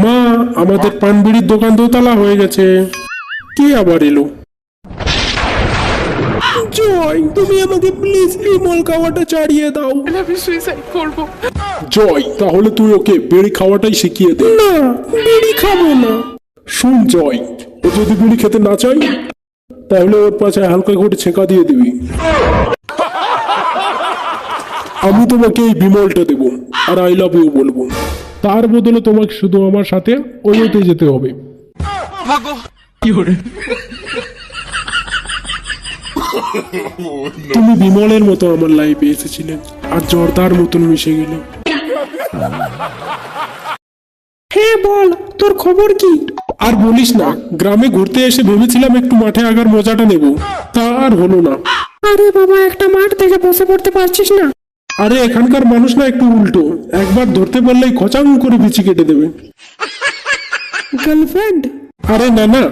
মা, আমাদের পানবিড়ির দোকান দোতলা হয়ে গেছে। কে আবার এলো? জয়, তুমি আমাকে প্লিজ বিমল খাওয়াটা ছাড়িয়ে দাও। আমি সুইসাইড করব। জয়, তাহলে তুই ওকে বিড়ি খাওয়াটাই শিখিয়ে দে। না, বিড়ি খাবো না। শুন জয়, ও যদি বিড়ি খেতে না চায় তাহলে ওর পাশে হালকা করে ছেঁকা দিয়ে দিবি। আমি তোমাকে এই বিমলটা দেবো আর আই লাভ ইউ বলবো। তার বদলে তোমাকে শুধু আমার সাথে ওইতে যেতে হবে। তুমি বিমলের মতো আমার লাইফে এসেছিলে আর জর্দার মতন মিশে গেলে। হ্যাঁ বল, তোর খবর কি? আর বলিস না, গ্রামে ঘুরতে এসে ভেবেছিলাম একটু মাঠে আগার মজাটা নেব, তা আর হলো না। আরে বাবা, একটা মাঠ দেখে বসে পড়তে পারছিস না? আরে এখানকার মানুষ না একটু উল্টো, একবার ধরতে পারলেই খচাং করে বিচি কেটে দেবে। গার্লফ্রেন্ড? আরে না না,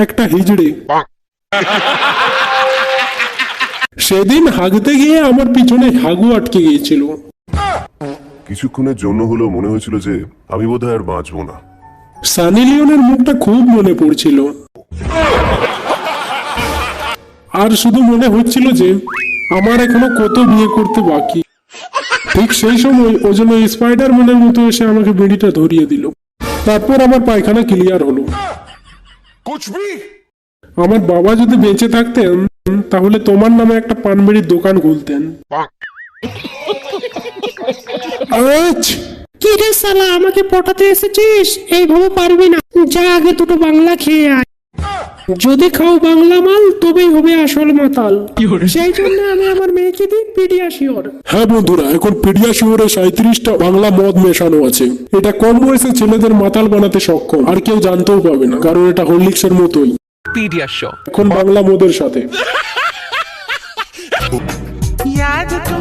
একটা হিজড়ে। সেদিন হাগতে গিয়ে আমার পিছনে হাগু আটকে গিয়েছিল। কিছুক্ষণের জন্য হলেও মনে হয়েছিল যে আমি বোধহয় আর বাঁচবো না। সানি লিওনের মুখটা খুব মনে পড়ছিল, আর শুধু মনে হচ্ছিল যে আমার এখনো কত বিয়ে করতে বাকি। ঠিক সেই সময় ও যেন স্পাইডারম্যানের মতো এসে আমাকে বেড়িটা ধরিয়ে দিল। তারপর আমার পায়খানা ক্লিয়ার হলো। আমার বাবা যদি বেঁচে থাকতেন তাহলে তোমার নামে একটা পানবেড়ির দোকান খুলতেন। কি রে শালা, আমাকে পটাতে এসেছিস? এইভাবে পারবি না, যা আগে দুটো বাংলা খেয়ে আয়। যদি খাও বাংলা মাল তবেই হবে আসল মাতাল। সেই জন্য আমি আমার মেয়েকে দিই পিডিয়াশিওর। হ্যাঁ বন্ধুরা, এখন পিডিয়াশিওরে 37টা বাংলা মদ মেশানো আছে। এটা কম বয়সে ছেলেদের মাতাল বানাতে সক্ষম, আর কেউ জানতেও পাবে না, কারণ এটা হরলিক্সের মতোই। পিডিয়াশিওর এখন বাংলা মদের সাথে। याद तो